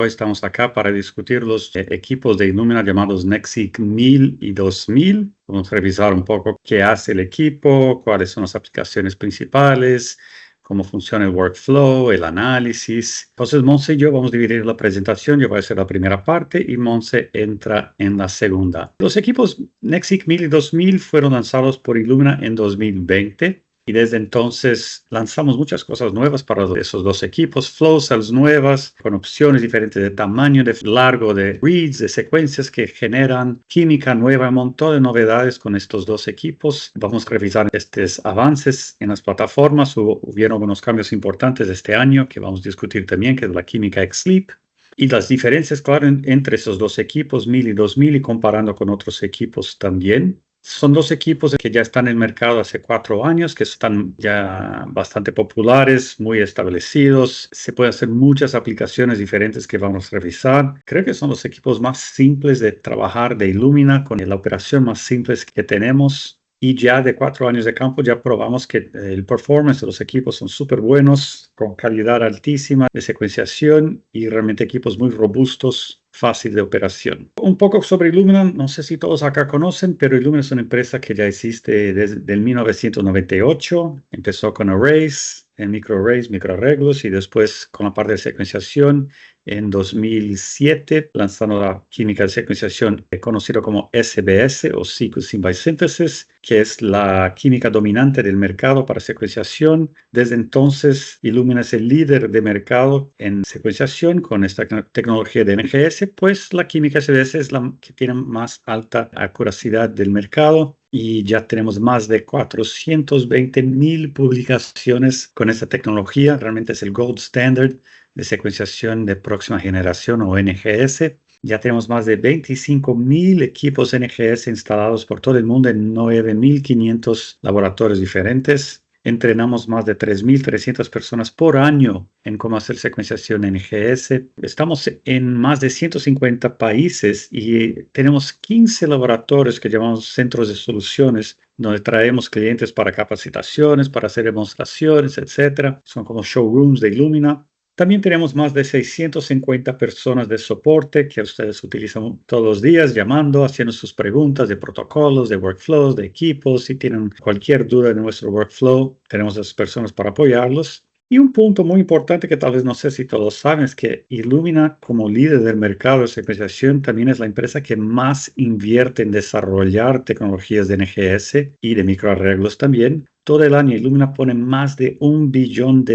Hoy estamos acá para discutir los equipos de Illumina llamados NextSeq 1000 y 2000. Vamos a revisar un poco qué hace el equipo, cuáles son las aplicaciones principales, cómo funciona el workflow, el análisis. Entonces, Monse y yo vamos a dividir la presentación. Yo voy a hacer la primera parte y Monse entra en la segunda. Los equipos NextSeq 1000 y 2000 fueron lanzados por Illumina en 2020. Y desde entonces lanzamos muchas cosas nuevas para esos dos equipos, flow cells nuevas, con opciones diferentes de tamaño, de largo, de reads, de secuencias que generan química nueva, un montón de novedades con estos dos equipos. Vamos a revisar estos avances en las plataformas. Hubieron algunos cambios importantes este año que vamos a discutir también, que es la química XLEAP. Y las diferencias, claro, entre esos dos equipos, 1000 y 2000, y comparando con otros equipos también. Son dos equipos que ya están en el mercado hace 4 años, que están ya bastante populares, muy establecidos. Se pueden hacer muchas aplicaciones diferentes que vamos a revisar. Creo que son los equipos más simples de trabajar de Illumina, con la operación más simple que tenemos. Y ya de 4 años de campo ya probamos que el performance de los equipos son súper buenos, con calidad altísima de secuenciación y realmente equipos muy robustos, fácil de operación. Un poco sobre Illumina, no sé si todos acá conocen, pero Illumina es una empresa que ya existe desde el 1998. Empezó con arrays, en microarrays, microarreglos, y después con la parte de secuenciación en 2007, lanzando la química de secuenciación conocida como SBS o Sequencing by Synthesis, que es la química dominante del mercado para secuenciación. Desde entonces, Illumina es el líder de mercado en secuenciación con esta tecnología de NGS, pues la química SBS es la que tiene más alta acuracidad del mercado. Y ya tenemos más de 420,000 publicaciones con esta tecnología. Realmente es el gold standard de secuenciación de próxima generación o NGS. Ya tenemos más de 25,000 equipos NGS instalados por todo el mundo en 9,500 laboratorios diferentes. Entrenamos más de 3,300 personas por año en cómo hacer secuenciación NGS. Estamos en más de 150 países y tenemos 15 laboratorios que llamamos centros de soluciones, donde traemos clientes para capacitaciones, para hacer demostraciones, etc. Son como showrooms de Illumina. También tenemos más de 650 personas de soporte que ustedes utilizan todos los días, llamando, haciendo sus preguntas de protocolos, de workflows, de equipos. Si tienen cualquier duda de nuestro workflow, tenemos a esas personas para apoyarlos. Y un punto muy importante que tal vez no sé si todos saben es que Illumina, como líder del mercado de secuenciación, también es la empresa que más invierte en desarrollar tecnologías de NGS y de microarreglos también. Todo el año Illumina pone más de $1 billón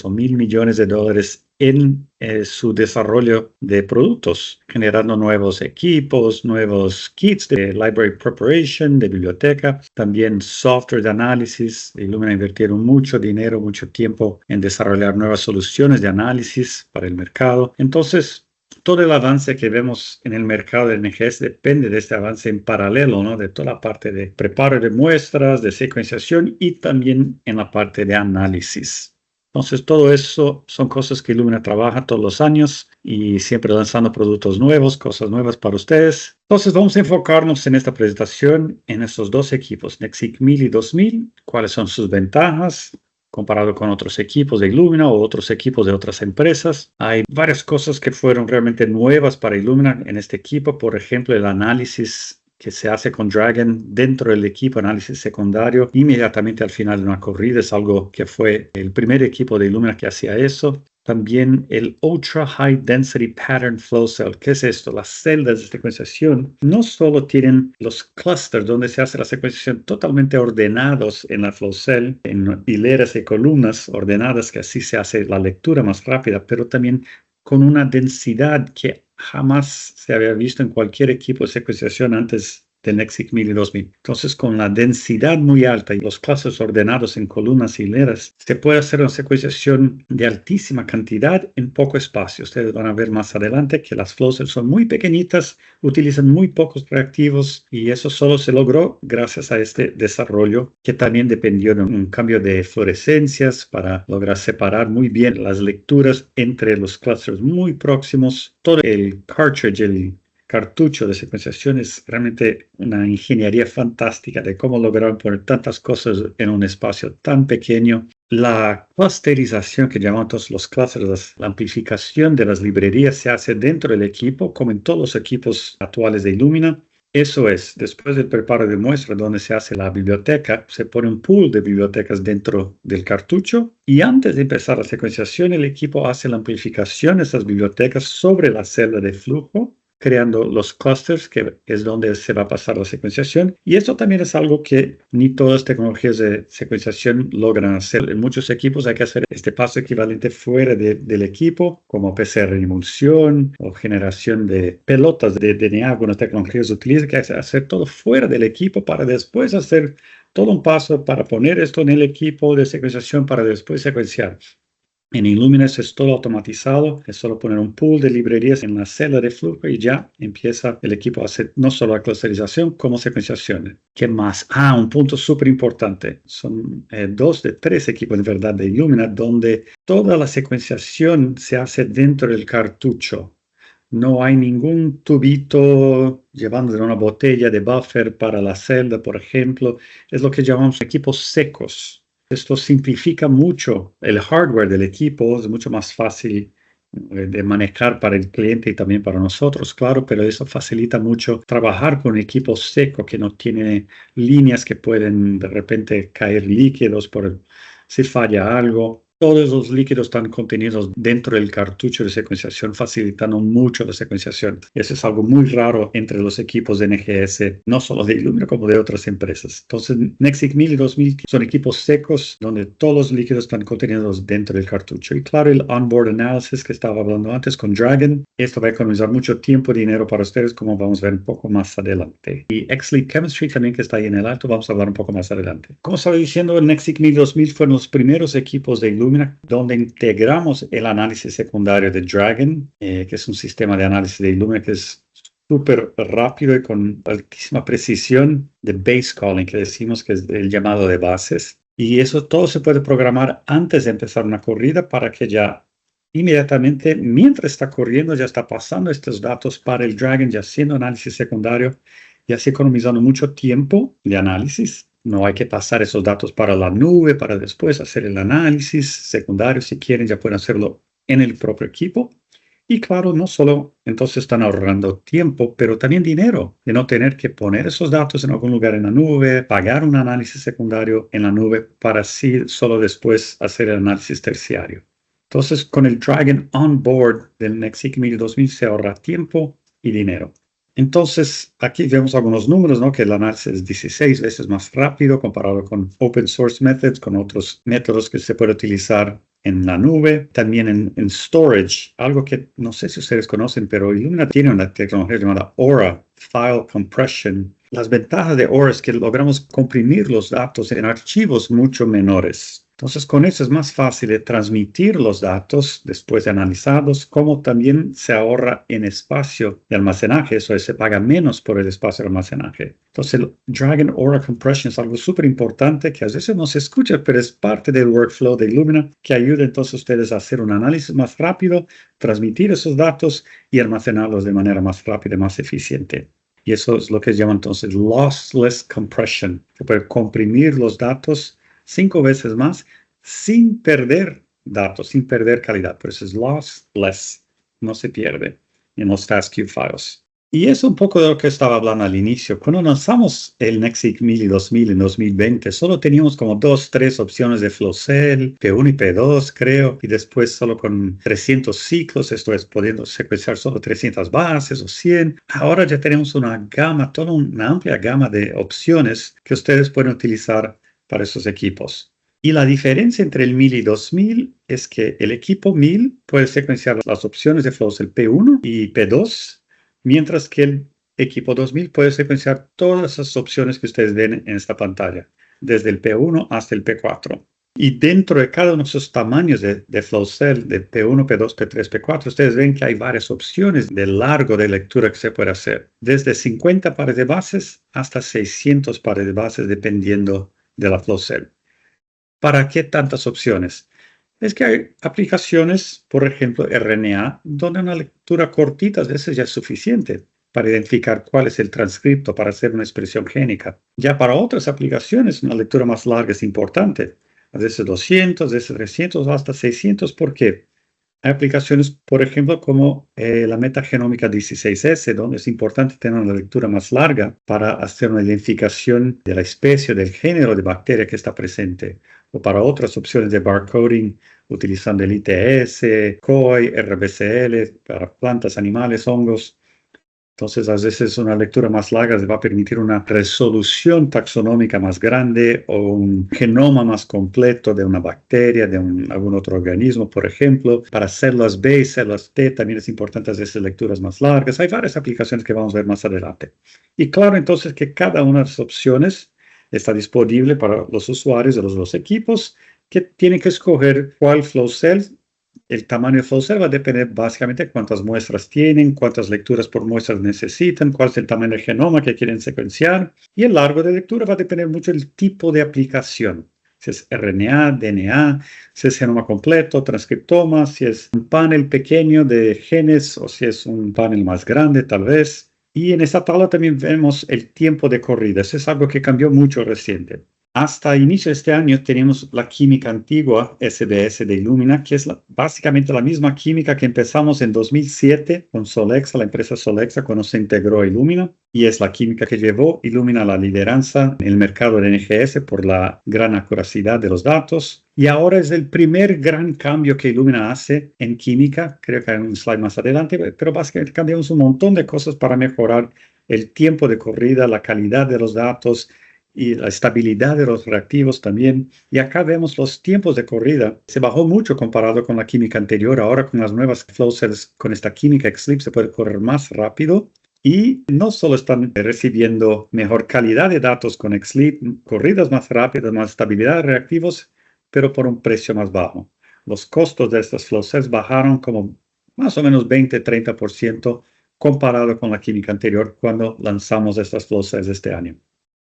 o 1,000 millones de dólares en su desarrollo de productos, generando nuevos equipos, nuevos kits de library preparation, de biblioteca, también software de análisis. Illumina invirtieron mucho dinero, mucho tiempo en desarrollar nuevas soluciones de análisis para el mercado. Entonces, todo el avance que vemos en el mercado de NGS depende de este avance en paralelo, ¿no? De toda la parte de preparo de muestras, de secuenciación y también en la parte de análisis. Entonces, todo eso son cosas que Illumina trabaja todos los años y siempre lanzando productos nuevos, cosas nuevas para ustedes. Entonces, vamos a enfocarnos en esta presentación en estos dos equipos, NextSeq 1000 y 2000, cuáles son sus ventajas comparado con otros equipos de Illumina o otros equipos de otras empresas. Hay varias cosas que fueron realmente nuevas para Illumina en este equipo. Por ejemplo, el análisis que se hace con Dragon dentro del equipo, análisis secundario, inmediatamente al final de una corrida. Es algo que fue el primer equipo de Illumina que hacía eso. También el Ultra High Density Pattern Flow Cell. ¿Qué es esto? Las celdas de secuenciación no solo tienen los clusters donde se hace la secuenciación totalmente ordenados en la flow cell, en hileras y columnas ordenadas, que así se hace la lectura más rápida, pero también con una densidad que jamás se había visto en cualquier equipo de secuenciación antes del NextSeq 1000 y 2000. Entonces, con la densidad muy alta y los clusters ordenados en columnas y hileras, se puede hacer una secuenciación de altísima cantidad en poco espacio. Ustedes van a ver más adelante que las flow cells son muy pequeñitas, utilizan muy pocos reactivos y eso solo se logró gracias a este desarrollo que también dependió de un cambio de fluorescencias para lograr separar muy bien las lecturas entre los clusters muy próximos. Todo el cartridge, cartucho de secuenciación es realmente una ingeniería fantástica de cómo lograron poner tantas cosas en un espacio tan pequeño. La clusterización que llamamos los clusters, la amplificación de las librerías se hace dentro del equipo, como en todos los equipos actuales de Illumina. Eso es, después del preparo de muestra donde se hace la biblioteca, se pone un pool de bibliotecas dentro del cartucho y antes de empezar la secuenciación el equipo hace la amplificación de esas bibliotecas sobre la celda de flujo, creando los clusters, que es donde se va a pasar la secuenciación. Y esto también es algo que ni todas las tecnologías de secuenciación logran hacer. En muchos equipos hay que hacer este paso equivalente fuera del equipo, como PCR de emulsión o generación de pelotas de DNA. Algunas tecnologías utilizan que hacer todo fuera del equipo para después hacer todo un paso para poner esto en el equipo de secuenciación para después secuenciar. En Illumina eso es todo automatizado, es solo poner un pool de librerías en la celda de flujo y ya empieza el equipo a hacer no solo la clusterización, como secuenciación. ¿Qué más? Un punto súper importante. Son 2 de 3 equipos de verdad de Illumina donde toda la secuenciación se hace dentro del cartucho. No hay ningún tubito llevando de una botella de buffer para la celda, por ejemplo. Es lo que llamamos equipos secos. Esto simplifica mucho el hardware del equipo, es mucho más fácil de manejar para el cliente y también para nosotros, claro, pero eso facilita mucho trabajar con un equipo seco que no tiene líneas que pueden de repente caer líquidos si falla algo. Todos los líquidos están contenidos dentro del cartucho de secuenciación, facilitando mucho la secuenciación. Eso es algo muy raro entre los equipos de NGS, no solo de Illumina, como de otras empresas. Entonces, NextSeq 1000 y 2000 son equipos secos donde todos los líquidos están contenidos dentro del cartucho. Y claro, el onboard analysis que estaba hablando antes con Dragon, esto va a economizar mucho tiempo y dinero para ustedes, como vamos a ver un poco más adelante. Y XLEAP Chemistry también, que está ahí en el alto, vamos a hablar un poco más adelante. Como estaba diciendo, el NextSeq 1000 y 2000 fueron los primeros equipos de Illumina donde integramos el análisis secundario de Dragon, que es un sistema de análisis de Illumina que es súper rápido y con altísima precisión de base calling, que decimos que es el llamado de bases. Y eso todo se puede programar antes de empezar una corrida para que ya inmediatamente, mientras está corriendo, ya está pasando estos datos para el Dragon, ya haciendo análisis secundario, ya se economizando mucho tiempo de análisis. No hay que pasar esos datos para la nube para después hacer el análisis secundario. Si quieren, ya pueden hacerlo en el propio equipo. Y claro, no solo entonces están ahorrando tiempo, pero también dinero de no tener que poner esos datos en algún lugar en la nube, pagar un análisis secundario en la nube para así solo después hacer el análisis terciario. Entonces, con el Dragon on board del NextSeq 1000 y 2000 se ahorra tiempo y dinero. Entonces, aquí vemos algunos números, ¿no? Que el análisis es 16 veces más rápido comparado con open source methods, con otros métodos que se puede utilizar en la nube. También en storage, algo que no sé si ustedes conocen, pero Illumina tiene una tecnología llamada Aura, File Compression. Las ventajas de Aura es que logramos comprimir los datos en archivos mucho menores. Entonces, con eso es más fácil de transmitir los datos después de analizarlos, como también se ahorra en espacio de almacenaje, eso es, se paga menos por el espacio de almacenaje. Entonces, el Dragon Aura Compression es algo súper importante que a veces no se escucha, pero es parte del workflow de Illumina que ayuda entonces a ustedes a hacer un análisis más rápido, transmitir esos datos y almacenarlos de manera más rápida y más eficiente. Y eso es lo que se llama entonces lossless compression, que puede comprimir los datos 5 veces más sin perder datos, sin perder calidad. Por eso es lossless, no se pierde en los FASTQ files. Y es un poco de lo que estaba hablando al inicio. Cuando lanzamos el NextSeq 1000 y 2000 en 2020, solo teníamos como 3 opciones de flow cell, P1 y P2, creo, y después solo con 300 ciclos, esto es, pudiendo secuenciar solo 300 bases o 100. Ahora ya tenemos una gama, toda una amplia gama de opciones que ustedes pueden utilizar para esos equipos. Y la diferencia entre el 1000 y 2000 es que el equipo 1000 puede secuenciar las opciones de flow cell P1 y P2, mientras que el equipo 2000 puede secuenciar todas esas opciones que ustedes ven en esta pantalla, desde el P1 hasta el P4. Y dentro de cada uno de esos tamaños de flow cell, de P1, P2, P3, P4, ustedes ven que hay varias opciones de largo de lectura que se puede hacer, desde 50 pares de bases hasta 600 pares de bases, dependiendo de la flow cell. ¿Para qué tantas opciones? Es que hay aplicaciones, por ejemplo, RNA, donde una lectura cortita a veces ya es suficiente. para identificar cuál es el transcripto para hacer una expresión génica. Ya para otras aplicaciones, una lectura más larga es importante. A veces 200, a veces 300 o hasta 600. ¿Por qué? Hay aplicaciones, por ejemplo, como la metagenómica 16S, donde es importante tener una lectura más larga para hacer una identificación de la especie, del género de bacteria que está presente. O para otras opciones de barcoding, utilizando el ITS, COI, RBCL, para plantas, animales, hongos. Entonces, a veces una lectura más larga les va a permitir una resolución taxonómica más grande o un genoma más completo de una bacteria, de algún otro organismo, por ejemplo. Para células B y células T también es importante hacer esas lecturas más largas. Hay varias aplicaciones que vamos a ver más adelante. Y claro, entonces, que cada una de las opciones está disponible para los usuarios de los dos equipos que tienen que escoger cuál flow cell. El tamaño de flow cell va a depender básicamente de cuántas muestras tienen, cuántas lecturas por muestras necesitan, cuál es el tamaño del genoma que quieren secuenciar. Y el largo de lectura va a depender mucho del tipo de aplicación. Si es RNA, DNA, si es genoma completo, transcriptoma, si es un panel pequeño de genes o si es un panel más grande tal vez. Y en esta tabla también vemos el tiempo de corrida. Eso es algo que cambió mucho reciente. Hasta inicio de este año tenemos la química antigua SDS de Illumina, que es básicamente la misma química que empezamos en 2007 con Solexa, la empresa Solexa, cuando se integró a Illumina, y es la química que llevó Illumina a la lideranza en el mercado de NGS por la gran acuracidad de los datos. Y ahora es el primer gran cambio que Illumina hace en química, creo que hay un slide más adelante, pero básicamente cambiamos un montón de cosas para mejorar el tiempo de corrida, la calidad de los datos, y la estabilidad de los reactivos también. Y acá vemos los tiempos de corrida. Se bajó mucho comparado con la química anterior. Ahora con las nuevas flow cells, con esta química XLEAP se puede correr más rápido. Y no solo están recibiendo mejor calidad de datos con XLEAP, corridas más rápidas, más estabilidad de reactivos, pero por un precio más bajo. Los costos de estas flow cells bajaron como más o menos 20-30% comparado con la química anterior cuando lanzamos estas flow cells este año.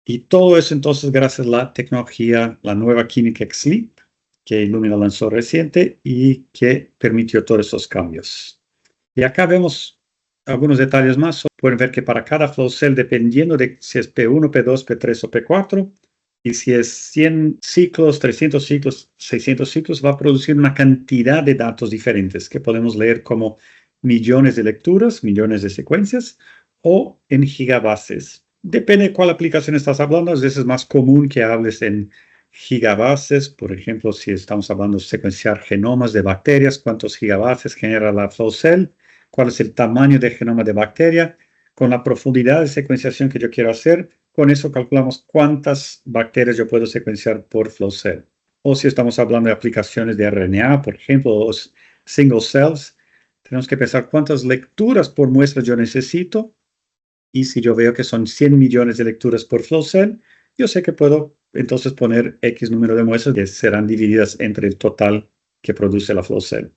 Y todo eso entonces gracias a la tecnología, la nueva química XLEAP que Illumina lanzó reciente y que permitió todos esos cambios. Y acá vemos algunos detalles más. Pueden ver que para cada flow cell, dependiendo de si es P1, P2, P3 o P4, y si es 100 ciclos, 300 ciclos, 600 ciclos, va a producir una cantidad de datos diferentes que podemos leer como millones de lecturas, millones de secuencias o en gigabases. Depende de cuál aplicación estás hablando. A veces es más común que hables en gigabases. Por ejemplo, si estamos hablando de secuenciar genomas de bacterias, ¿cuántos gigabases genera la flow cell? ¿Cuál es el tamaño del genoma de bacteria? Con la profundidad de secuenciación que yo quiero hacer, con eso calculamos cuántas bacterias yo puedo secuenciar por flow cell. O si estamos hablando de aplicaciones de RNA, por ejemplo, o single cells, tenemos que pensar cuántas lecturas por muestra yo necesito. Y si yo veo que son 100 millones de lecturas por flow cell, yo sé que puedo entonces poner X número de muestras que serán divididas entre el total que produce la flow cell.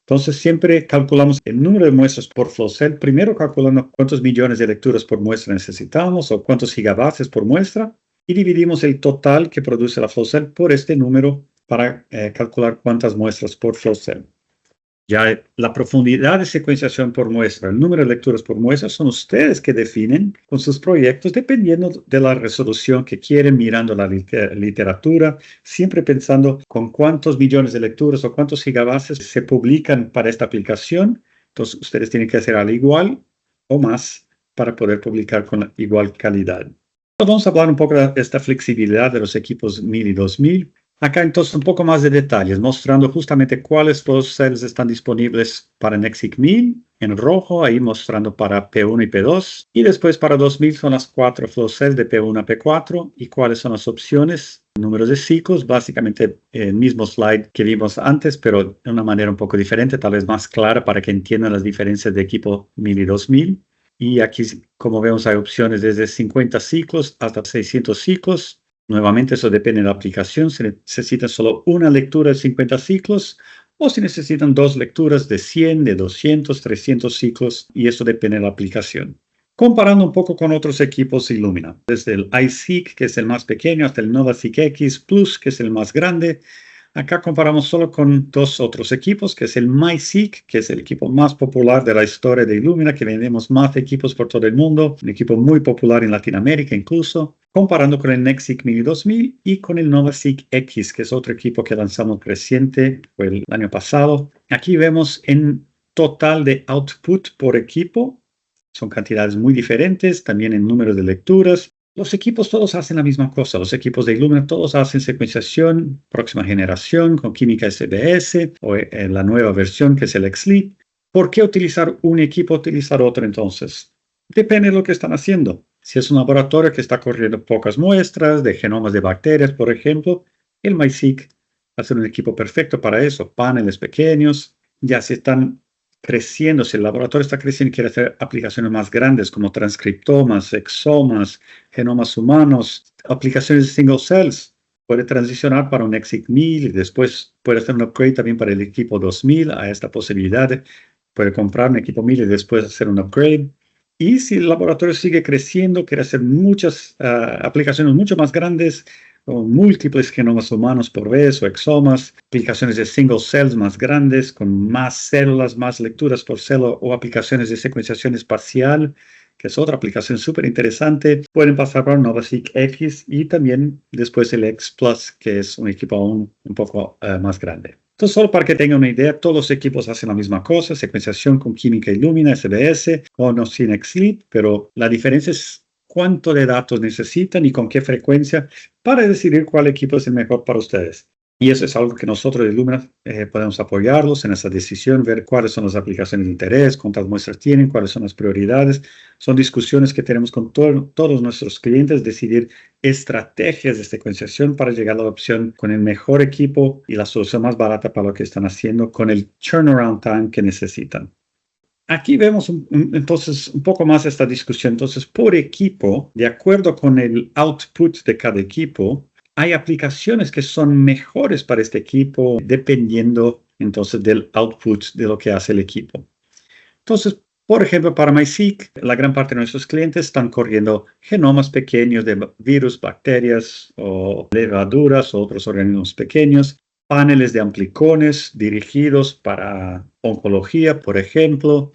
Entonces siempre calculamos el número de muestras por flow cell, primero calculando cuántos millones de lecturas por muestra necesitamos o cuántos gigabases por muestra, y dividimos el total que produce la flow cell por este número para calcular cuántas muestras por flow cell. Ya la profundidad de secuenciación por muestra, el número de lecturas por muestra, son ustedes que definen con sus proyectos dependiendo de la resolución que quieren, mirando la literatura, siempre pensando con cuántos millones de lecturas o cuántos gigabases se publican para esta aplicación. Entonces, ustedes tienen que hacer al igual o más para poder publicar con la igual calidad. Vamos a hablar un poco de esta flexibilidad de los equipos 1000 y 2000. Acá entonces un poco más de detalles, mostrando justamente cuáles flow cells están disponibles para NextSeq 1000 en rojo, ahí mostrando para P1 y P2. Y después para 2000 son las 4 flow cells de P1 a P4 y cuáles son las opciones, números de ciclos, básicamente el mismo slide que vimos antes, pero de una manera un poco diferente, tal vez más clara para que entiendan las diferencias de equipo 1000 y 2000. Y aquí, como vemos, hay opciones desde 50 ciclos hasta 600 ciclos. Nuevamente, eso depende de la aplicación. Si necesitan solo una lectura de 50 ciclos o si necesitan dos lecturas de 100, de 200, 300 ciclos, y eso depende de la aplicación. Comparando un poco con otros equipos Illumina, desde el iSeq, que es el más pequeño, hasta el NovaSeq X Plus, que es el más grande, Acá comparamos solo con dos otros equipos, que es el MySeq, que es el equipo más popular de la historia de Illumina, que vendemos más equipos por todo el mundo, un equipo muy popular en Latinoamérica incluso, comparando con el NextSeq Mini 2000 y con el NovaSeq X, que es otro equipo que lanzamos reciente, fue el año pasado. Aquí vemos en total de output por equipo, son cantidades muy diferentes, también en número de lecturas. Los equipos todos hacen la misma cosa. Los equipos de Illumina todos hacen secuenciación próxima generación con química SBS o en la nueva versión que es el XLEAP. ¿Por qué utilizar un equipo o utilizar otro entonces? Depende de lo que están haciendo. Si es un laboratorio que está corriendo pocas muestras de genomas de bacterias, por ejemplo, el MySeq va a ser un equipo perfecto para eso. Paneles pequeños. Ya si están creciendo, si el laboratorio está creciendo y quiere hacer aplicaciones más grandes como transcriptomas, exomas, genomas humanos, aplicaciones de single cells, puede transicionar para un NextSeq 1000 y después puede hacer un upgrade también para el equipo 2000 a esta posibilidad. Puede comprar un equipo 1000 y después hacer un upgrade. Y si el laboratorio sigue creciendo, quiere hacer muchas aplicaciones mucho más grandes, con múltiples genomas humanos por vez o exomas, aplicaciones de single cells más grandes, con más células, más lecturas por célula o aplicaciones de secuenciación espacial, que es otra aplicación súper interesante. Pueden pasar por NovaSeq X y también después el X Plus, que es un equipo aún un poco más grande. Entonces, solo para que tengan una idea, todos los equipos hacen la misma cosa, secuenciación con química Illumina, SBS, con o sin XLEAP, pero la diferencia es cuánto de datos necesitan y con qué frecuencia para decidir cuál equipo es el mejor para ustedes. Y eso es algo que nosotros de Illumina podemos apoyarlos en esa decisión, ver cuáles son las aplicaciones de interés, cuántas muestras tienen, cuáles son las prioridades. Son discusiones que tenemos con todos nuestros clientes, decidir estrategias de secuenciación para llegar a la opción con el mejor equipo y la solución más barata para lo que están haciendo con el turnaround time que necesitan. Aquí vemos entonces un poco más esta discusión. Entonces, por equipo, de acuerdo con el output de cada equipo, hay aplicaciones que son mejores para este equipo dependiendo entonces del output de lo que hace el equipo. Entonces, por ejemplo, para MySeq, la gran parte de nuestros clientes están corriendo genomas pequeños de virus, bacterias o levaduras o otros organismos pequeños, paneles de amplicones dirigidos para oncología, por ejemplo.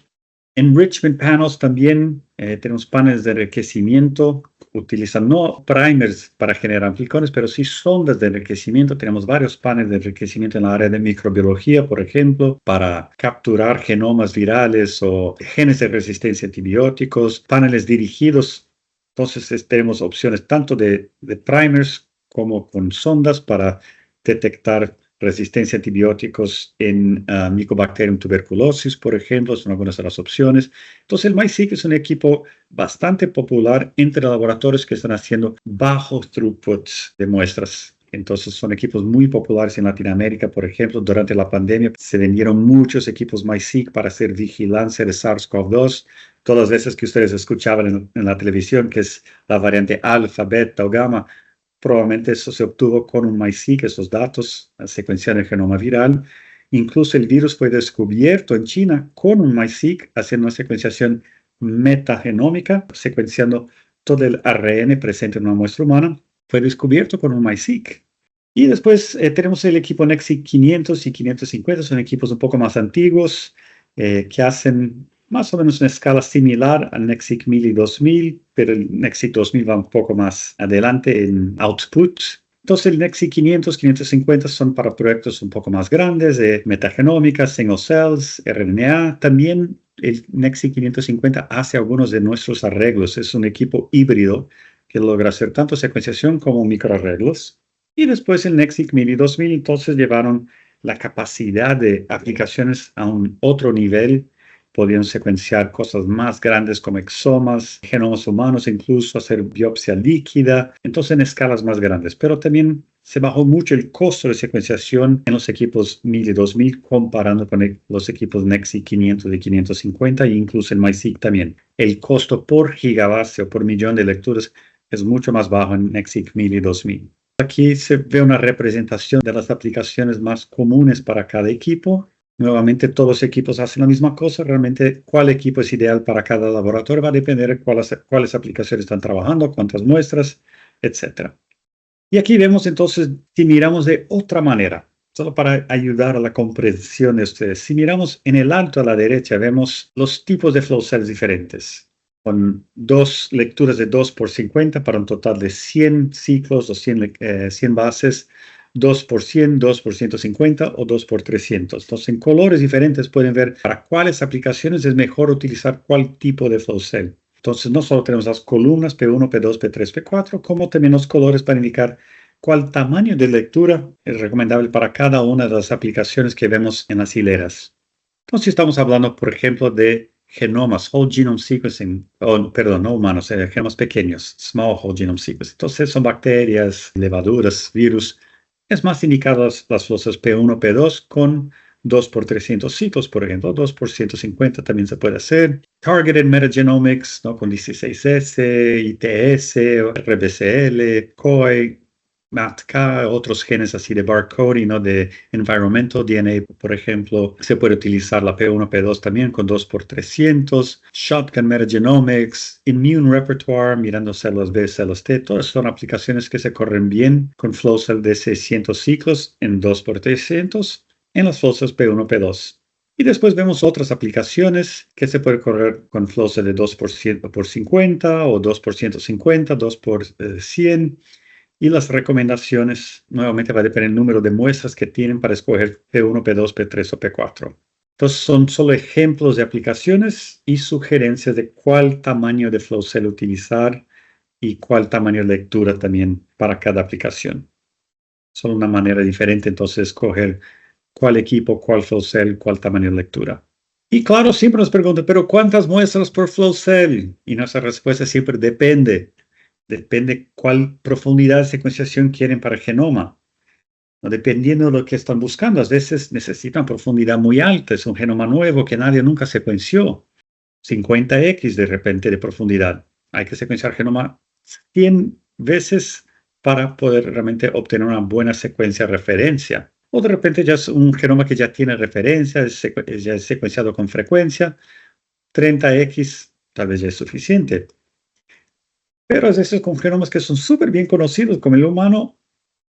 Enrichment panels también tenemos paneles de enriquecimiento, utilizan no primers para generar amplicones, pero sí sondas de enriquecimiento. Tenemos varios paneles de enriquecimiento en la área de microbiología, por ejemplo, para capturar genomas virales o genes de resistencia a antibióticos, paneles dirigidos. Entonces tenemos opciones tanto de primers como con sondas para detectar resistencia a antibióticos en Mycobacterium tuberculosis, por ejemplo, son algunas de las opciones. Entonces, el MySeq es un equipo bastante popular entre laboratorios que están haciendo bajo throughput de muestras. Entonces, son equipos muy populares en Latinoamérica, por ejemplo. Durante la pandemia se vendieron muchos equipos MySeq para hacer vigilancia de SARS-CoV-2. Todas las veces que ustedes escuchaban en la televisión, que es la variante alfa, beta o gamma, probablemente eso se obtuvo con un MySeq, esos datos, secuenciar el genoma viral. Incluso el virus fue descubierto en China con un MySeq, haciendo una secuenciación metagenómica, secuenciando todo el ARN presente en una muestra humana. Fue descubierto con un MySeq. Y después tenemos el equipo NextSeq 500 y 550, son equipos un poco más antiguos que hacen más o menos una escala similar al NextSeq 1000 y 2000, pero el NextSeq 2000 va un poco más adelante en output. Entonces el NextSeq 500, 550 son para proyectos un poco más grandes de metagenómica, single cells, RNA. También el NextSeq 550 hace algunos de nuestros arreglos. Es un equipo híbrido que logra hacer tanto secuenciación como microarreglos. Y después el NextSeq 1000 y 2000 entonces llevaron la capacidad de aplicaciones a un otro nivel. Podían secuenciar cosas más grandes como exomas, genomas humanos, incluso hacer biopsia líquida, entonces en escalas más grandes. Pero también se bajó mucho el costo de secuenciación en los equipos 1000 y 2000 comparando con los equipos NextSeq 500 y 550 e incluso el MySeq también. El costo por gigabase o por millón de lecturas es mucho más bajo en NextSeq 1000 y 2000. Aquí se ve una representación de las aplicaciones más comunes para cada equipo. Nuevamente, todos los equipos hacen la misma cosa. Realmente, cuál equipo es ideal para cada laboratorio va a depender de cuáles aplicaciones están trabajando, cuántas muestras, etc. Y aquí vemos entonces, si miramos de otra manera, Solo para ayudar a la comprensión de ustedes. Si miramos en el alto a la derecha, vemos los tipos de flow cells diferentes, con dos lecturas de 2 por 50 para un total de 100 ciclos o 100 bases, 2 por 100, 2 por 150 o 2 por 300. Entonces, en colores diferentes pueden ver para cuáles aplicaciones es mejor utilizar cuál tipo de flow cell. Entonces, no solo tenemos las columnas P1, P2, P3, P4, como también los colores para indicar cuál tamaño de lectura es recomendable para cada una de las aplicaciones que vemos en las hileras. Entonces, estamos hablando, por ejemplo, de genomas, whole genome sequencing, perdón, no humanos, genomas pequeños, small whole genome sequencing. Entonces, son bacterias, levaduras, virus. Es más indicado las flosas P1, P2 con 2 por 300 ciclos, por ejemplo, 2 por 150 también se puede hacer. Targeted Metagenomics, ¿no? Con 16S, ITS, RBCL, COI, MATK, otros genes así de barcoding, ¿no? De environmental DNA, por ejemplo. Se puede utilizar la P1, P2 también con 2 por 300. Shotgun Metagenomics, Immune Repertoire, mirando células B, células T. Todas son aplicaciones que se corren bien con flow cell de 600 ciclos en 2 por 300 en las flow cells P1, P2. Y después vemos otras aplicaciones que se puede correr con flow cell de 2 por 50 o 2 por 150, 2 por 100. Y las recomendaciones, nuevamente va a depender del número de muestras que tienen para escoger P1, P2, P3 o P4. Entonces son solo ejemplos de aplicaciones y sugerencias de cuál tamaño de flow cell utilizar y cuál tamaño de lectura también para cada aplicación. Solo una manera diferente entonces de escoger cuál equipo, cuál flow cell, cuál tamaño de lectura. Y claro, siempre nos preguntan, ¿pero cuántas muestras por flow cell? Y nuestra respuesta siempre depende. Depende cuál profundidad de secuenciación quieren para el genoma. Dependiendo de lo que están buscando, a veces necesitan profundidad muy alta. Es un genoma nuevo que nadie nunca secuenció. 50x de repente de profundidad. Hay que secuenciar el genoma 100 veces para poder realmente obtener una buena secuencia de referencia. O de repente ya es un genoma que ya tiene referencia, ya es secuenciado con frecuencia. 30x tal vez ya es suficiente. Pero a veces con genomas que son súper bien conocidos, como el humano,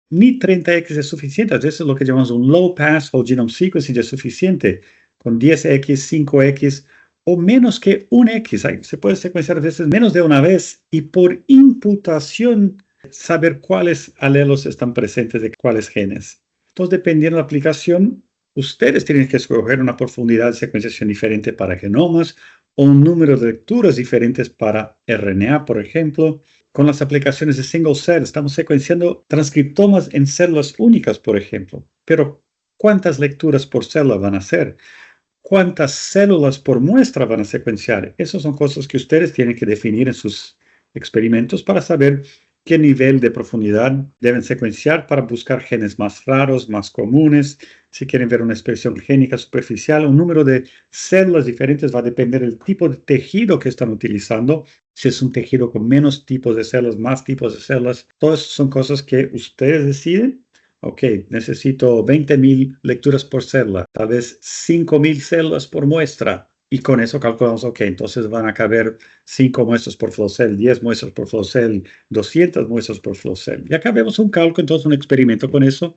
ni 30x es suficiente. A veces lo que llamamos un low pass whole genome sequencing ya es suficiente. Con 10x, 5x o menos que 1x. Se puede secuenciar a veces menos de una vez y por imputación saber cuáles alelos están presentes de cuáles genes. Entonces, dependiendo de la aplicación, ustedes tienen que escoger una profundidad de secuenciación diferente para genomas o un número de lecturas diferentes para RNA, por ejemplo. Con las aplicaciones de single cell, estamos secuenciando transcriptomas en células únicas, por ejemplo. Pero, ¿cuántas lecturas por célula van a hacer? ¿Cuántas células por muestra van a secuenciar? Esas son cosas que ustedes tienen que definir en sus experimentos para saber qué nivel de profundidad deben secuenciar para buscar genes más raros, más comunes. Si quieren ver una expresión génica superficial, un número de células diferentes va a depender del tipo de tejido que están utilizando. Si es un tejido con menos tipos de células, más tipos de células, todas son cosas que ustedes deciden. Ok, necesito 20,000 lecturas por célula, tal vez 5,000 células por muestra. Y con eso calculamos, ok, entonces van a caber 5 muestras por flow cell, 10 muestras por flow cell, 200 muestras por flow cell. Y acá vemos un cálculo, entonces un experimento con eso.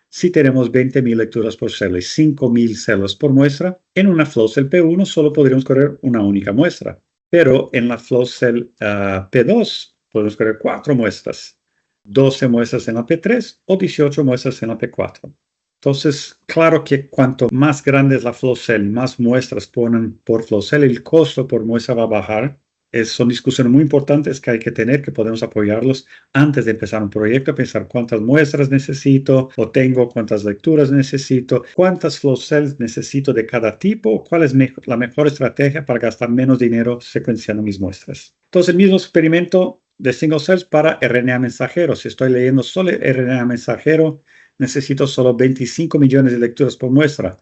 Si tenemos 20,000 lecturas por célula y 5,000 células por muestra, en una flow cell P1 solo podríamos correr una única muestra. Pero en la flow cell P2 podemos correr 4 muestras, 12 muestras en la P3 o 18 muestras en la P4. Entonces, claro que cuanto más grande es la flow cell, más muestras ponen por flow cell, el costo por muestra va a bajar. Son discusiones muy importantes que hay que tener, que podemos apoyarlos antes de empezar un proyecto, pensar cuántas muestras necesito o tengo, cuántas lecturas necesito, cuántas flow cells necesito de cada tipo, cuál es la mejor estrategia para gastar menos dinero secuenciando mis muestras. Entonces, el mismo experimento de single cells para RNA mensajero. Si estoy leyendo solo RNA mensajero, necesito solo 25 millones de lecturas por muestra.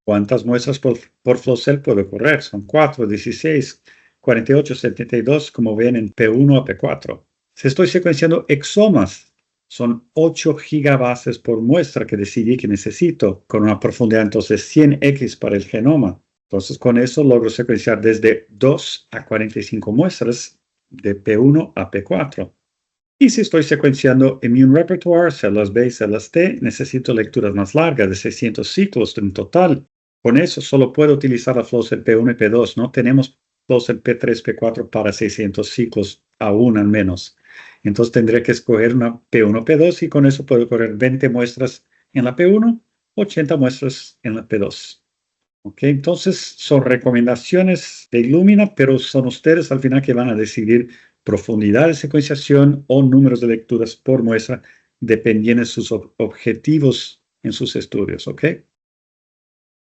¿Cuántas muestras por flow cell puedo correr? Son 4, 16, 48, 72, como ven en P1 a P4. Si estoy secuenciando exomas, son 8 gigabases por muestra que decidí que necesito, con una profundidad entonces 100x para el genoma. Entonces con eso logro secuenciar desde 2 a 45 muestras de P1 a P4. Y si estoy secuenciando Immune Repertoire, células B y células T, necesito lecturas más largas, de 600 ciclos en total. Con eso solo puedo utilizar la flow cell P1 y P2. No tenemos flow cell P3, P4 para 600 ciclos, aún al menos. Entonces tendré que escoger una P1, P2 y con eso puedo correr 20 muestras en la P1, 80 muestras en la P2. ¿Ok? Entonces son recomendaciones de Illumina, pero son ustedes al final que van a decidir profundidad de secuenciación o números de lecturas por muestra, dependiendo de sus objetivos en sus estudios. ¿Ok?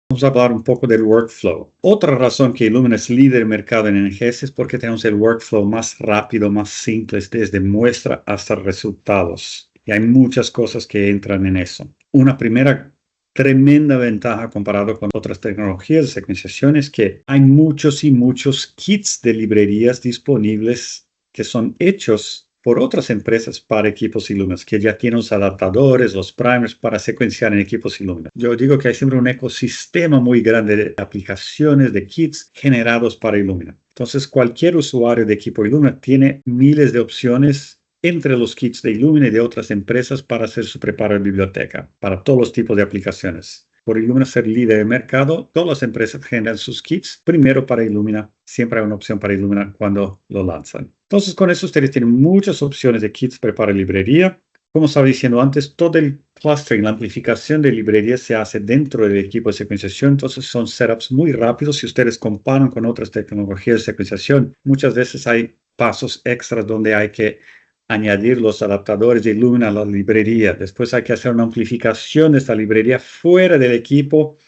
Vamos a hablar un poco del workflow. Otra razón que Illumina es líder de mercado en NGS es porque tenemos el workflow más rápido, más simple, desde muestra hasta resultados. Y hay muchas cosas que entran en eso. Una primera tremenda ventaja comparado con otras tecnologías de secuenciación es que hay muchos y muchos kits de librerías disponibles que son hechos por otras empresas para equipos Illumina, que ya tienen los adaptadores, los primers para secuenciar en equipos Illumina. Yo digo que hay siempre un ecosistema muy grande de aplicaciones, de kits generados para Illumina. Entonces, cualquier usuario de equipo Illumina tiene miles de opciones entre los kits de Illumina y de otras empresas para hacer su preparo en biblioteca, para todos los tipos de aplicaciones. Por Illumina ser líder de mercado, todas las empresas generan sus kits primero para Illumina. Siempre hay una opción para Illumina cuando lo lanzan. Entonces, con eso ustedes tienen muchas opciones de kits para librería. Como estaba diciendo antes, todo el clustering, la amplificación de librerías se hace dentro del equipo de secuenciación. Entonces, son setups muy rápidos. Si ustedes comparan con otras tecnologías de secuenciación, muchas veces hay pasos extras donde hay que añadir los adaptadores de Illumina a la librería. Después hay que hacer una amplificación de esta librería fuera del equipo.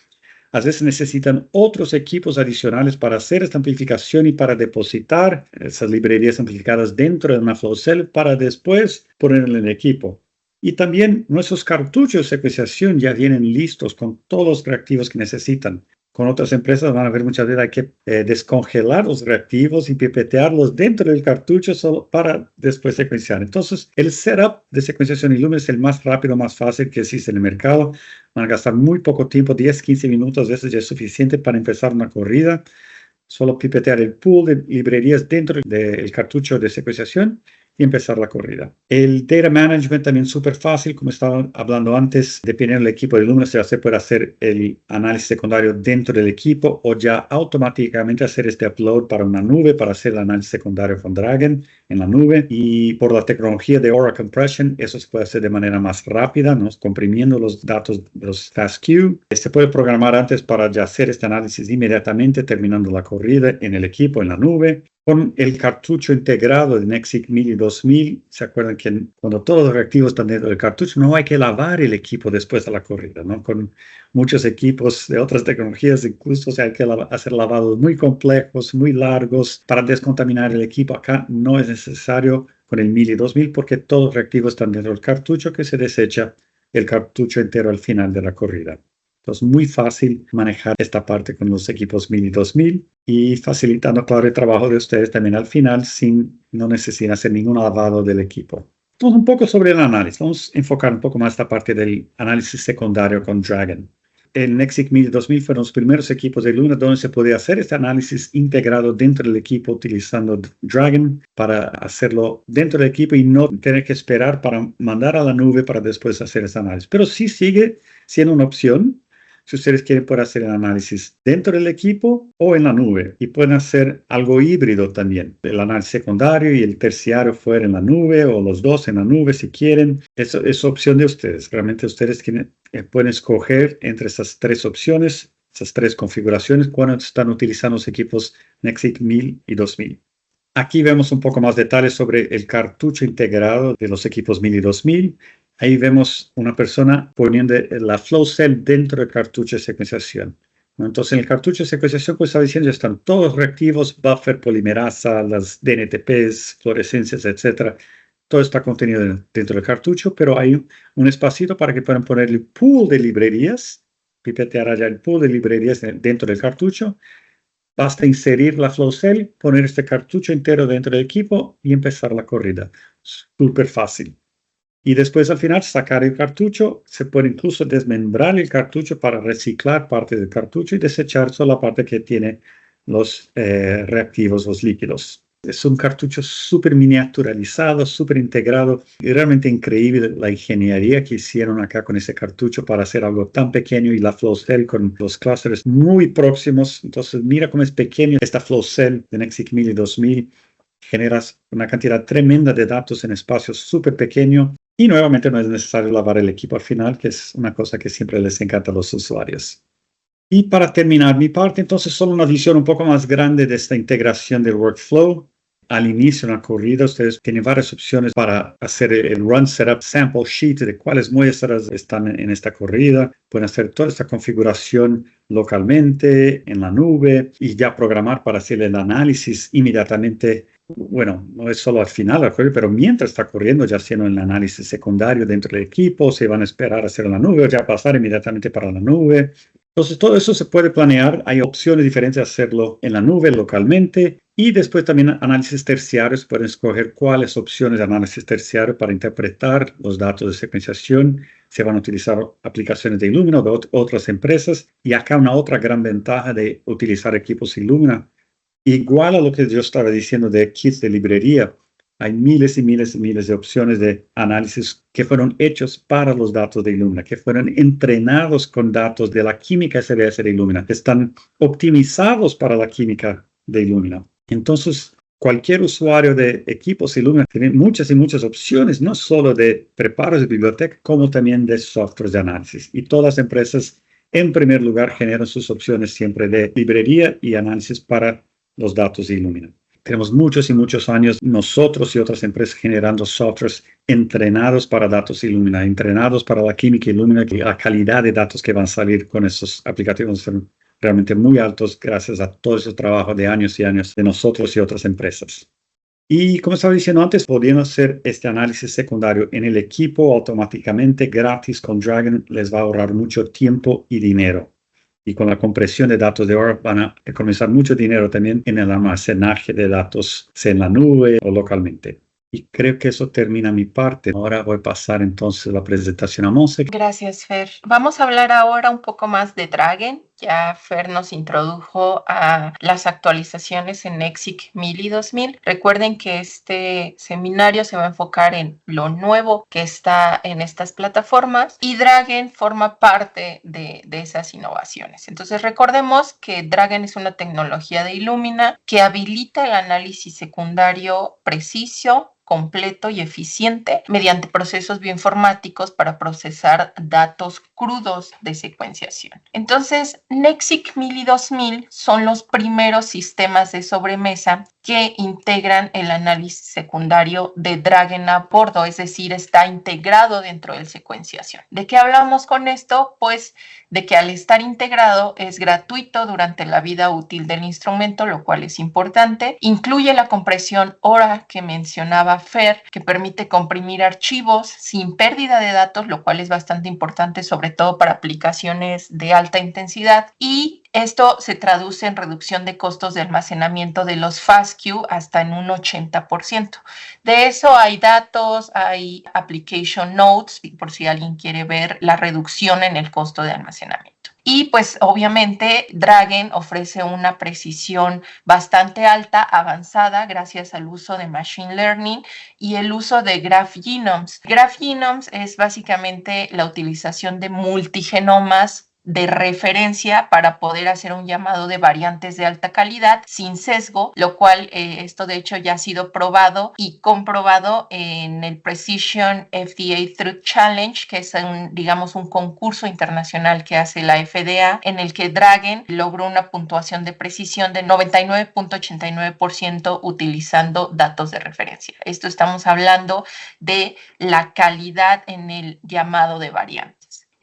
A veces necesitan otros equipos adicionales para hacer esta amplificación y para depositar esas librerías amplificadas dentro de una flow cell para después ponerla en el equipo. Y también nuestros cartuchos de secuenciación ya vienen listos con todos los reactivos que necesitan. Con otras empresas van a ver muchas veces hay que descongelar los reactivos y pipetearlos dentro del cartucho solo para después secuenciar. Entonces, el setup de secuenciación Illumina es el más rápido, más fácil que existe en el mercado. Van a gastar muy poco tiempo, 10, 15 minutos, a veces ya es suficiente para empezar una corrida. Solo pipetear el pool de librerías dentro del cartucho de secuenciación y empezar la corrida. El data management también súper fácil, como estaba hablando antes, dependiendo del equipo de Illumina, se puede hacer el análisis secundario dentro del equipo o ya automáticamente hacer este upload para una nube para hacer el análisis secundario con Dragon en la nube. Y por la tecnología de Aura Compression, eso se puede hacer de manera más rápida, ¿no? Comprimiendo los datos de los FastQ. Se puede programar antes para ya hacer este análisis inmediatamente terminando la corrida en el equipo, en la nube. Con el cartucho integrado de NextSeq 1000 y 2000, ¿se acuerdan que cuando todos los reactivos están dentro del cartucho, no hay que lavar el equipo después de la corrida, ¿no? Con muchos equipos de otras tecnologías, incluso hay que hacer lavados muy complejos, muy largos para descontaminar el equipo. Acá no es necesario con el 1000 y 2000 porque todos los reactivos están dentro del cartucho que se desecha el cartucho entero al final de la corrida. Entonces, muy fácil manejar esta parte con los equipos 1000 y 2000 y facilitando, claro, el trabajo de ustedes también al final no necesitan hacer ningún lavado del equipo. Entonces, un poco sobre el análisis. Vamos a enfocar un poco más esta parte del análisis secundario con Dragon. El NextSeq 1000 y 2000 fueron los primeros equipos de Illumina donde se podía hacer este análisis integrado dentro del equipo utilizando Dragon para hacerlo dentro del equipo y no tener que esperar para mandar a la nube para después hacer ese análisis. Pero sí sigue siendo una opción. Si ustedes quieren, pueden hacer el análisis dentro del equipo o en la nube. Y pueden hacer algo híbrido también. El análisis secundario y el terciario fuera en la nube o los dos en la nube si quieren. Eso es opción de ustedes. Realmente ustedes pueden escoger entre esas tres opciones, esas tres configuraciones cuando están utilizando los equipos NextSeq 1000 y 2000. Aquí vemos un poco más detalles sobre el cartucho integrado de los equipos 1000 y 2000. Ahí vemos una persona poniendo la flow cell dentro del cartucho de secuenciación. Entonces, en el cartucho de secuenciación, pues estaba diciendo, ya están todos los reactivos, buffer, polimerasa, las DNTPs, fluorescencias, etc. Todo está contenido dentro del cartucho, pero hay un espacito para que puedan poner el pool de librerías, pipetear allá el pool de librerías dentro del cartucho. Basta inserir la flow cell, poner este cartucho entero dentro del equipo y empezar la corrida. Súper fácil. Y después al final sacar el cartucho, se puede incluso desmembrar el cartucho para reciclar parte del cartucho y desechar solo la parte que tiene los reactivos, los líquidos. Es un cartucho súper miniaturizado, súper integrado y realmente increíble la ingeniería que hicieron acá con ese cartucho para hacer algo tan pequeño y la flow cell con los clústeres muy próximos. Entonces mira cómo es pequeño esta flow cell de NextSig 1000 y 2000. Generas una cantidad tremenda de datos en espacio súper pequeño y nuevamente no es necesario lavar el equipo al final, que es una cosa que siempre les encanta a los usuarios. Y para terminar mi parte, entonces, solo una visión un poco más grande de esta integración del workflow. Al inicio de una corrida, ustedes tienen varias opciones para hacer el run setup sample sheet de cuáles muestras están en esta corrida. Pueden hacer toda esta configuración localmente, en la nube, y ya programar para hacer el análisis inmediatamente. Bueno, no es solo al final de la corrida, pero mientras está corriendo, ya haciendo el análisis secundario dentro del equipo, se van a esperar a hacer en la nube, o ya pasar inmediatamente para la nube. Entonces, todo eso se puede planear. Hay opciones diferentes de hacerlo en la nube localmente y después también análisis terciarios. Pueden escoger cuáles opciones de análisis terciario para interpretar los datos de secuenciación. Se van a utilizar aplicaciones de Illumina o de otras empresas. Y acá una otra gran ventaja de utilizar equipos Illumina. Igual a lo que yo estaba diciendo de kits de librería, hay miles y miles y miles de opciones de análisis que fueron hechos para los datos de Illumina, que fueron entrenados con datos de la química SBS de Illumina, que están optimizados para la química de Illumina. Entonces, cualquier usuario de equipos Illumina tiene muchas y muchas opciones, no solo de preparos de biblioteca, como también de softwares de análisis. Y todas las empresas, en primer lugar, generan sus opciones siempre de librería y análisis para los datos de Illumina. Tenemos muchos y muchos años nosotros y otras empresas generando softwares entrenados para datos Illumina, entrenados para la química Illumina, y la calidad de datos que van a salir con esos aplicativos son realmente muy altos gracias a todo ese trabajo de años y años de nosotros y otras empresas. Y como estaba diciendo antes, podían hacer este análisis secundario en el equipo automáticamente gratis con Dragon. Les va a ahorrar mucho tiempo y dinero. Y con la compresión de datos de ahora van a economizar mucho dinero también en el almacenaje de datos, sea en la nube o localmente. Y creo que eso termina mi parte. Ahora voy a pasar entonces la presentación a Monse. Gracias, Fer. Vamos a hablar ahora un poco más de Dragon. Ya Fer nos introdujo a las actualizaciones en NextSig 1000 y 2000. Recuerden que este seminario se va a enfocar en lo nuevo que está en estas plataformas y Dragon forma parte de esas innovaciones. Entonces recordemos que Dragon es una tecnología de Illumina que habilita el análisis secundario preciso, completo y eficiente mediante procesos bioinformáticos para procesar datos crudos de secuenciación. Entonces, NextSig 1000 y 2000 son los primeros sistemas de sobremesa que integran el análisis secundario de Dragon a bordo, es decir, está integrado dentro de secuenciación. ¿De qué hablamos con esto? Pues de que al estar integrado es gratuito durante la vida útil del instrumento, lo cual es importante. Incluye la compresión ORA que mencionaba Fer, que permite comprimir archivos sin pérdida de datos, lo cual es bastante importante, sobre todo para aplicaciones de alta intensidad. Y esto se traduce en reducción de costos de almacenamiento de los FASTQ hasta en un 80%. De eso hay datos, hay application notes, por si alguien quiere ver la reducción en el costo de almacenamiento. Y pues obviamente Dragon ofrece una precisión bastante alta, avanzada, gracias al uso de Machine Learning y el uso de Graph Genomes. Graph Genomes es básicamente la utilización de multigenomas de referencia para poder hacer un llamado de variantes de alta calidad sin sesgo, lo cual esto de hecho ya ha sido probado y comprobado en el Precision FDA Truth Challenge, que es un concurso internacional que hace la FDA, en el que Dragon logró una puntuación de precisión de 99.89% utilizando datos de referencia. Esto estamos hablando de la calidad en el llamado de variantes.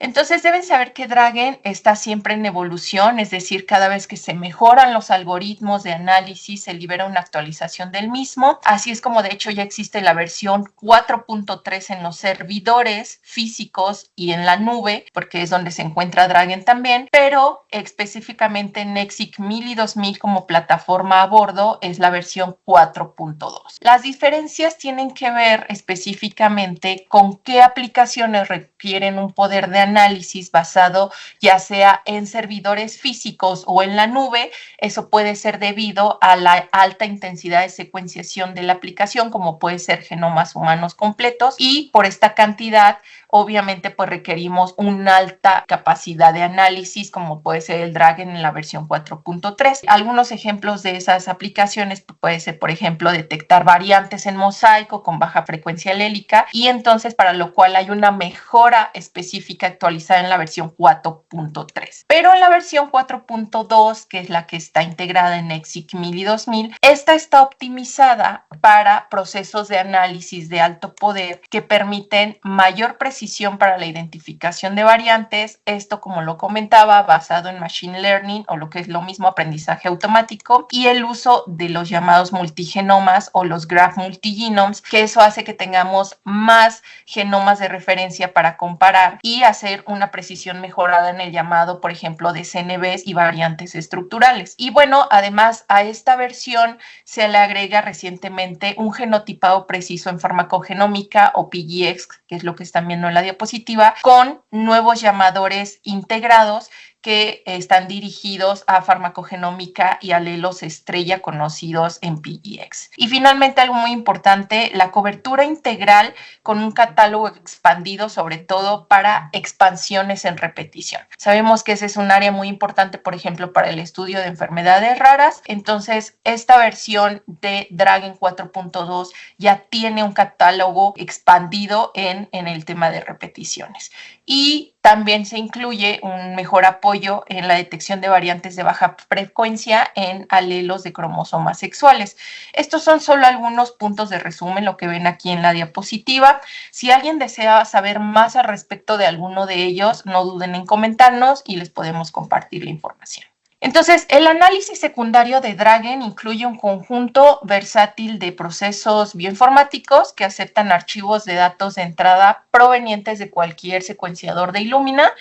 Entonces deben saber que Dragon está siempre en evolución, es decir, cada vez que se mejoran los algoritmos de análisis se libera una actualización del mismo. Así es como de hecho ya existe la versión 4.3 en los servidores físicos y en la nube, porque es donde se encuentra Dragon también, pero específicamente en NextSig 1000 y 2000 como plataforma a bordo es la versión 4.2. Las diferencias tienen que ver específicamente con qué aplicaciones requieren un poder de análisis análisis basado ya sea en servidores físicos o en la nube. Eso puede ser debido a la alta intensidad de secuenciación de la aplicación, como puede ser genomas humanos completos, y por esta cantidad obviamente pues requerimos una alta capacidad de análisis, como puede ser el Dragon en la versión 4.3. Algunos ejemplos de esas aplicaciones puede ser, por ejemplo, detectar variantes en mosaico con baja frecuencia alélica, y entonces para lo cual hay una mejora específica actualizada en la versión 4.3. Pero en la versión 4.2, que es la que está integrada en NextSeq 1000 y 2000, esta está optimizada para procesos de análisis de alto poder que permiten mayor precisión para la identificación de variantes. Esto, como lo comentaba, basado en Machine Learning, o lo que es lo mismo, aprendizaje automático, y el uso de los llamados multigenomas o los graph multigenomes, que eso hace que tengamos más genomas de referencia para comparar y hacer una precisión mejorada en el llamado, por ejemplo, de CNVs y variantes estructurales. Y bueno, además a esta versión se le agrega recientemente un genotipado preciso en farmacogenómica, o PGX, que es lo que están viendo en la diapositiva, con nuevos llamadores integrados que están dirigidos a farmacogenómica y alelos estrella conocidos en PGX. Y finalmente, algo muy importante, la cobertura integral con un catálogo expandido, sobre todo para expansiones en repetición. Sabemos que ese es un área muy importante, por ejemplo, para el estudio de enfermedades raras. Entonces, esta versión de Dragon 4.2 ya tiene un catálogo expandido en el tema de repeticiones. Y también se incluye un mejor apoyo en la detección de variantes de baja frecuencia en alelos de cromosomas sexuales. Estos son solo algunos puntos de resumen, lo que ven aquí en la diapositiva. Si alguien desea saber más al respecto de alguno de ellos, no duden en comentarnos y les podemos compartir la información. Entonces, el análisis secundario de Dragon incluye un conjunto versátil de procesos bioinformáticos que aceptan archivos de datos de entrada provenientes de cualquier secuenciador de Illumina,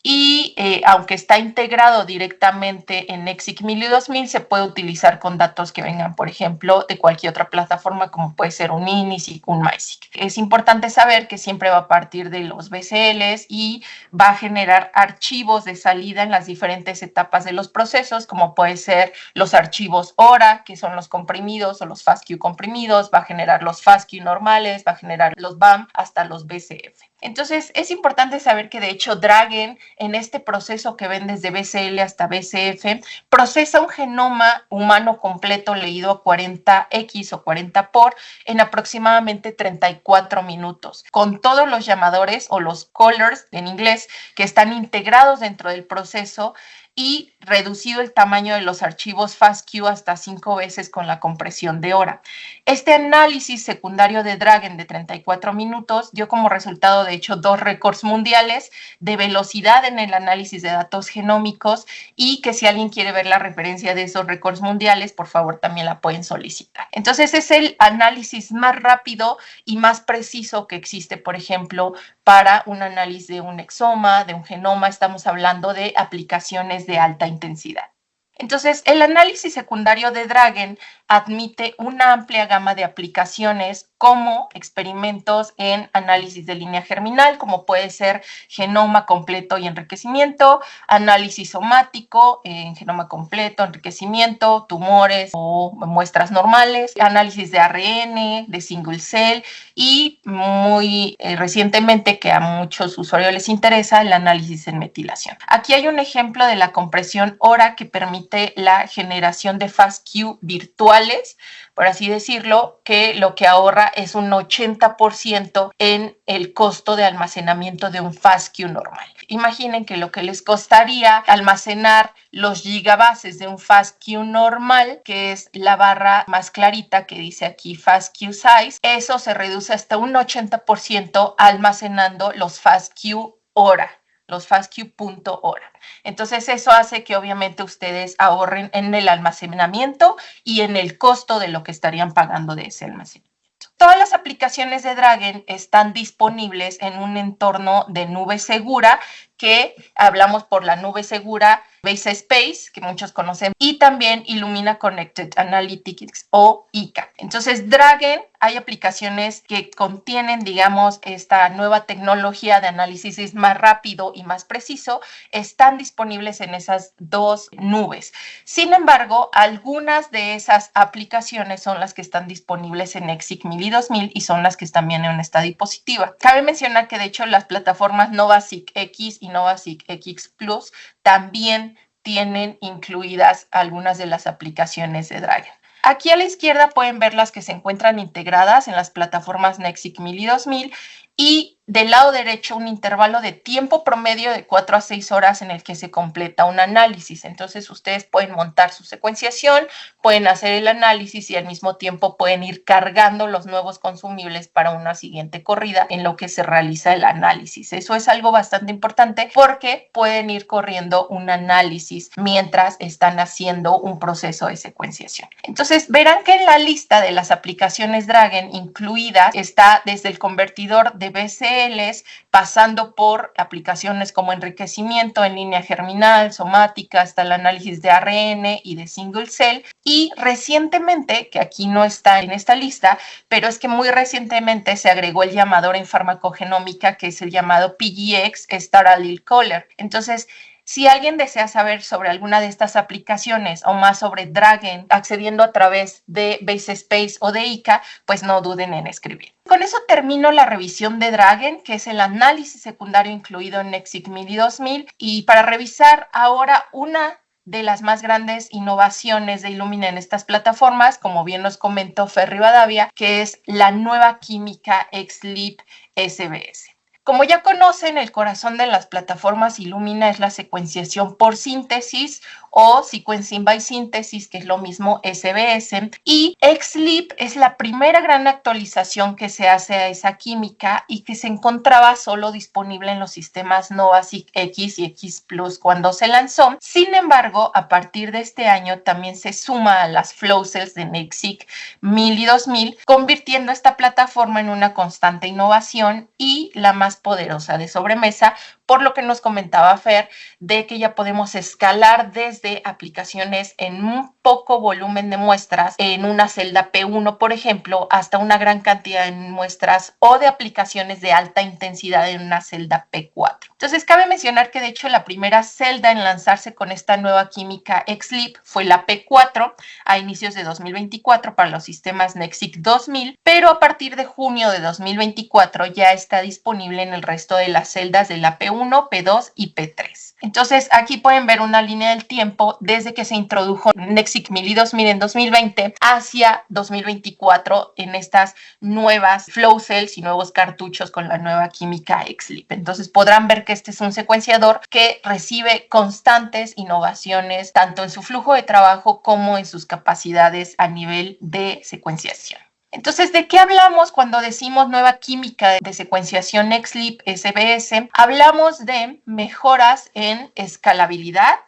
y aunque está integrado directamente en NextSeq 1000 y 2000, se puede utilizar con datos que vengan, por ejemplo, de cualquier otra plataforma, como puede ser un INISeq, un MySeq. Es importante saber que siempre va a partir de los BCLs y va a generar archivos de salida en las diferentes etapas de los procesos, como puede ser los archivos ORA, que son los comprimidos, o los FASTQ comprimidos, va a generar los FASTQ normales, va a generar los BAM hasta los BCF. Entonces, es importante saber que, de hecho, Dragon, en este proceso que ven desde BCL hasta BCF, procesa un genoma humano completo leído a 40x o 40 por en aproximadamente 34 minutos, con todos los llamadores o los callers en inglés que están integrados dentro del proceso, y reducido el tamaño de los archivos FASTQ hasta 5 veces con la compresión de hora. Este análisis secundario de Dragon de 34 minutos dio como resultado, de hecho, 2 récords mundiales de velocidad en el análisis de datos genómicos, y que si alguien quiere ver la referencia de esos récords mundiales, por favor también la pueden solicitar. Entonces, es el análisis más rápido y más preciso que existe, por ejemplo, para un análisis de un exoma, de un genoma. Estamos hablando de aplicaciones de alta intensidad. Entonces, el análisis secundario de Dragon admite una amplia gama de aplicaciones, como experimentos en análisis de línea germinal, como puede ser genoma completo y enriquecimiento, análisis somático en genoma completo, enriquecimiento, tumores o muestras normales, análisis de ARN, de single cell, y muy recientemente, que a muchos usuarios les interesa, el análisis en metilación. Aquí hay un ejemplo de la compresión HORA, que permite la generación de FASTQ virtuales, por así decirlo, que lo que ahorra es un 80% en el costo de almacenamiento de un FASTQ normal. Imaginen que lo que les costaría almacenar los gigabases de un FASTQ normal, que es la barra más clarita que dice aquí FASTQ size, eso se reduce hasta un 80% almacenando los FASTQ hora, los FASTQ.hora. Entonces, eso hace que obviamente ustedes ahorren en el almacenamiento y en el costo de lo que estarían pagando de ese almacenamiento. Todas las aplicaciones de Dragon están disponibles en un entorno de nube segura, que hablamos por la nube segura Base Space, que muchos conocen, y también Illumina Connected Analytics o ICA. Entonces, Dragon, hay aplicaciones que contienen, digamos, esta nueva tecnología de análisis más rápido y más preciso, están disponibles en esas dos nubes. Sin embargo, algunas de esas aplicaciones son las que están disponibles en EXIC 1000 y 2000 y son las que están bien en esta diapositiva. Cabe mencionar que de hecho las plataformas NovaSeq X y NovaSeq X Plus también tienen incluidas algunas de las aplicaciones de Dragon. Aquí a la izquierda pueden ver las que se encuentran integradas en las plataformas NEXIC 1000 y 2000 y del lado derecho un intervalo de tiempo promedio de 4 a 6 horas en el que se completa un análisis. Entonces ustedes pueden montar su secuenciación, pueden hacer el análisis y al mismo tiempo pueden ir cargando los nuevos consumibles para una siguiente corrida en lo que se realiza el análisis. Eso es algo bastante importante porque pueden ir corriendo un análisis mientras están haciendo un proceso de secuenciación. Entonces verán que en la lista de las aplicaciones Dragon incluidas está desde el convertidor de BCLs, pasando por aplicaciones como enriquecimiento en línea germinal, somática, hasta el análisis de ARN y de single cell. Y recientemente, que aquí no está en esta lista, pero es que muy recientemente se agregó el llamador en farmacogenómica, que es el llamado PGX Star Allele Caller. Entonces, si alguien desea saber sobre alguna de estas aplicaciones o más sobre Dragon accediendo a través de Base Space o de ICA, pues no duden en escribir. Con eso termino la revisión de Dragon, que es el análisis secundario incluido en NEXIC 1000 y 2000. Y para revisar ahora una de las más grandes innovaciones de Illumina en estas plataformas, como bien nos comentó Fer Rivadavia, que es la nueva química XLEAP SBS. Como ya conocen, el corazón de las plataformas Illumina es la secuenciación por síntesis o Sequencing by Synthesis, que es lo mismo SBS, y XLEAP es la primera gran actualización que se hace a esa química y que se encontraba solo disponible en los sistemas NovaSeq X y X Plus cuando se lanzó. Sin embargo, a partir de este año también se suma a las flow cells de NEXIC 1000 y 2000, convirtiendo esta plataforma en una constante innovación y la más poderosa de sobremesa, por lo que nos comentaba Fer, de que ya podemos escalar desde aplicaciones en un poco volumen de muestras, en una celda P1, por ejemplo, hasta una gran cantidad de muestras o de aplicaciones de alta intensidad en una celda P4. Entonces, cabe mencionar que de hecho la primera celda en lanzarse con esta nueva química XLEAP fue la P4 a inicios de 2024 para los sistemas NEXIC 2000, pero a partir de junio de 2024 ya está disponible en el resto de las celdas de la P1, P2 y P3. Entonces, aquí pueden ver una línea del tiempo desde que se introdujo NEXIC 1000 y 2000 en 2020 hacia 2024 en estas nuevas flow cells y nuevos cartuchos con la nueva química XLEAP. Entonces, podrán ver que este es un secuenciador que recibe constantes innovaciones tanto en su flujo de trabajo como en sus capacidades a nivel de secuenciación. Entonces, ¿de qué hablamos cuando decimos nueva química de secuenciación XLEAP SBS? Hablamos de mejoras en escalabilidad,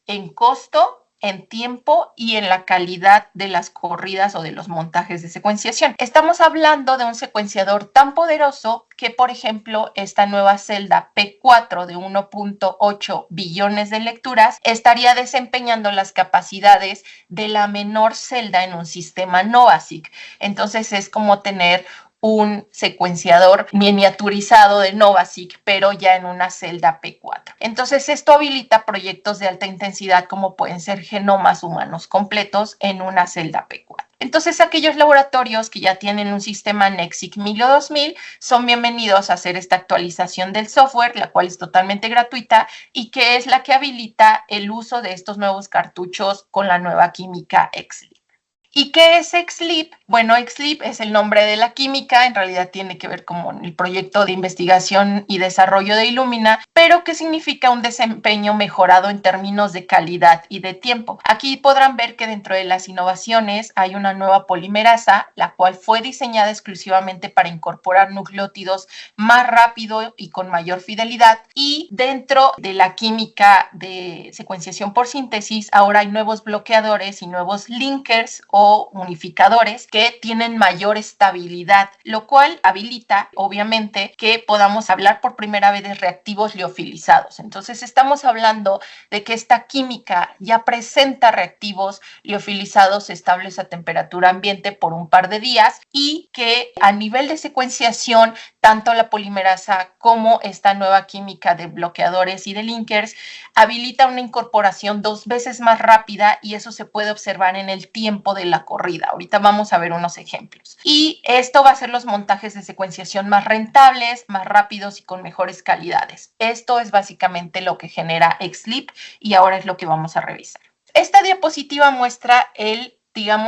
en costo, en tiempo y en la calidad de las corridas o de los montajes de secuenciación. Estamos hablando de un secuenciador tan poderoso que, por ejemplo, esta nueva celda P4 de 1.8 billones de lecturas estaría desempeñando las capacidades de la menor celda en un sistema NovaSeq. Entonces es como tener un secuenciador miniaturizado de NovaSeq, pero ya en una celda P4. Entonces, esto habilita proyectos de alta intensidad como pueden ser genomas humanos completos en una celda P4. Entonces, aquellos laboratorios que ya tienen un sistema NEXIC 1000 o 2000 son bienvenidos a hacer esta actualización del software, la cual es totalmente gratuita y que es la que habilita el uso de estos nuevos cartuchos con la nueva química XLEAP. ¿Y qué es XLEAP? Bueno, XLEAP es el nombre de la química, en realidad tiene que ver con el proyecto de investigación y desarrollo de Illumina, pero que significa un desempeño mejorado en términos de calidad y de tiempo. Aquí podrán ver que dentro de las innovaciones hay una nueva polimerasa, la cual fue diseñada exclusivamente para incorporar nucleótidos más rápido y con mayor fidelidad. Y dentro de la química de secuenciación por síntesis, ahora hay nuevos bloqueadores y nuevos linkers o o unificadores que tienen mayor estabilidad, lo cual habilita, obviamente, que podamos hablar por primera vez de reactivos liofilizados. Entonces, estamos hablando de que esta química ya presenta reactivos liofilizados estables a temperatura ambiente por un par de días y que a nivel de secuenciación, tanto la polimerasa como esta nueva química de bloqueadores y de linkers habilita una incorporación 2 veces más rápida y eso se puede observar en el tiempo de la corrida. Ahorita vamos a ver unos ejemplos. Y esto va a hacer los montajes de secuenciación más rentables, más rápidos y con mejores calidades. Esto es básicamente lo que genera XLEAP y ahora es lo que vamos a revisar. Esta diapositiva muestra el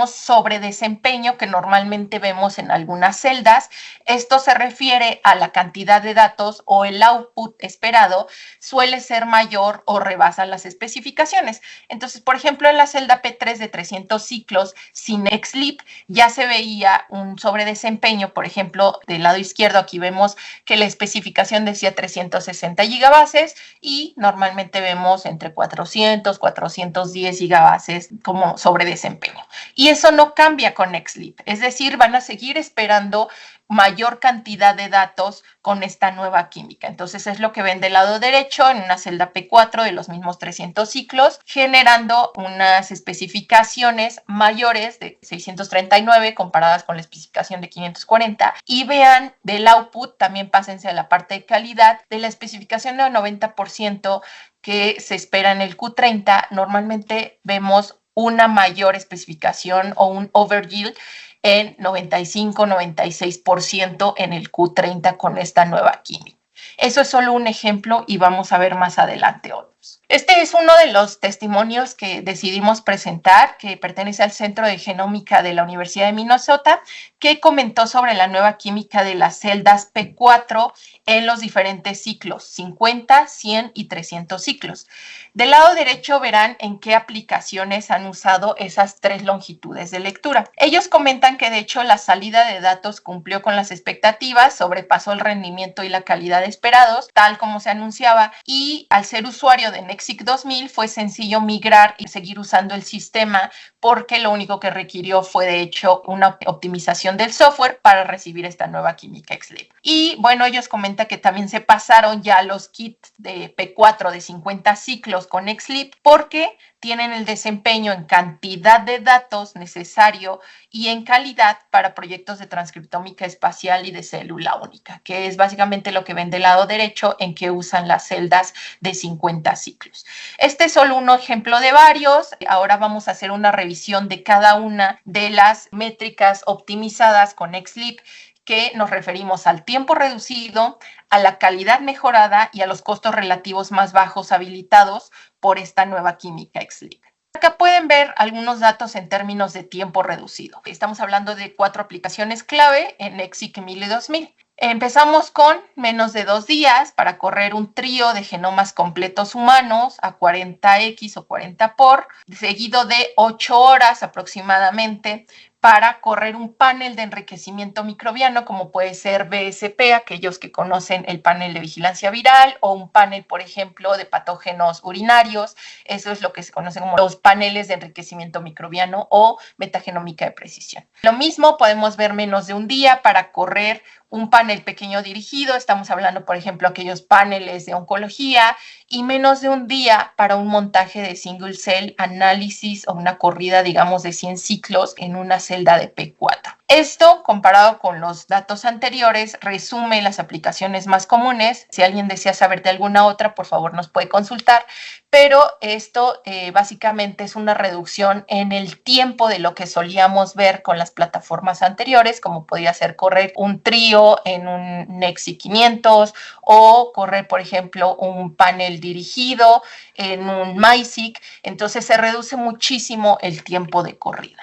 sobre desempeño que normalmente vemos en algunas celdas. Esto se refiere a la cantidad de datos o el output esperado suele ser mayor o rebasa las especificaciones. Entonces, por ejemplo, en la celda P3 de 300 ciclos sin XLEAP ya se veía un sobredesempeño. Por ejemplo, del lado izquierdo aquí vemos que la especificación decía 360 gigabases y normalmente vemos entre 400, 410 gigabases como sobredesempeño. Y eso no cambia con XLEAP, es decir, van a seguir esperando mayor cantidad de datos con esta nueva química. Entonces es lo que ven del lado derecho en una celda P4 de los mismos 300 ciclos, generando unas especificaciones mayores de 639 comparadas con la especificación de 540. Y vean del output, también pásense a la parte de calidad, de la especificación de 90% que se espera en el Q30, normalmente vemos una mayor especificación o un overyield en 95-96% en el Q30 con esta nueva química. Eso es solo un ejemplo y vamos a ver más adelante otros. Este es uno de los testimonios que decidimos presentar, que pertenece al Centro de Genómica de la Universidad de Minnesota, que comentó sobre la nueva química de las celdas P4 en los diferentes ciclos, 50, 100 y 300 ciclos. Del lado derecho verán en qué aplicaciones han usado esas 3 longitudes de lectura. Ellos comentan que de hecho la salida de datos cumplió con las expectativas, sobrepasó el rendimiento y la calidad esperados, tal como se anunciaba, y al ser usuario de NextSeq 2000 fue sencillo migrar y seguir usando el sistema porque lo único que requirió fue de hecho una optimización del software para recibir esta nueva química XLEAP. Y bueno, ellos comentan que también se pasaron ya los kits de P4 de 50 ciclos con XLEAP porque tienen el desempeño en cantidad de datos necesario y en calidad para proyectos de transcriptómica espacial y de célula única, que es básicamente lo que ven del lado derecho en que usan las celdas de 50 ciclos. Este es solo un ejemplo de varios. Ahora vamos a hacer una revisión de cada una de las métricas optimizadas con XLEAP, que nos referimos al tiempo reducido, a la calidad mejorada y a los costos relativos más bajos habilitados por esta nueva química XLEAP. Acá pueden ver algunos datos en términos de tiempo reducido. Estamos hablando de 4 aplicaciones clave en NextSeq 1000 y 2000. Empezamos con menos de 2 días para correr un trío de genomas completos humanos a 40x o 40 por, seguido de 8 horas aproximadamente para correr un panel de enriquecimiento microbiano, como puede ser BSP, aquellos que conocen el panel de vigilancia viral, o un panel, por ejemplo, de patógenos urinarios. Eso es lo que se conoce como los paneles de enriquecimiento microbiano o metagenómica de precisión. Lo mismo podemos ver menos de un día para correr un panel pequeño dirigido, estamos hablando, por ejemplo, aquellos paneles de oncología, y menos de un día para un montaje de single cell análisis o una corrida, digamos, de 100 ciclos en una celda de P4. Esto, comparado con los datos anteriores, resume las aplicaciones más comunes. Si alguien desea saber de alguna otra, por favor nos puede consultar, pero esto básicamente es una reducción en el tiempo de lo que solíamos ver con las plataformas anteriores, como podía ser correr un trío en un NextSeq 500 o correr, por ejemplo, un panel dirigido en un MiSeq. Entonces se reduce muchísimo el tiempo de corrida.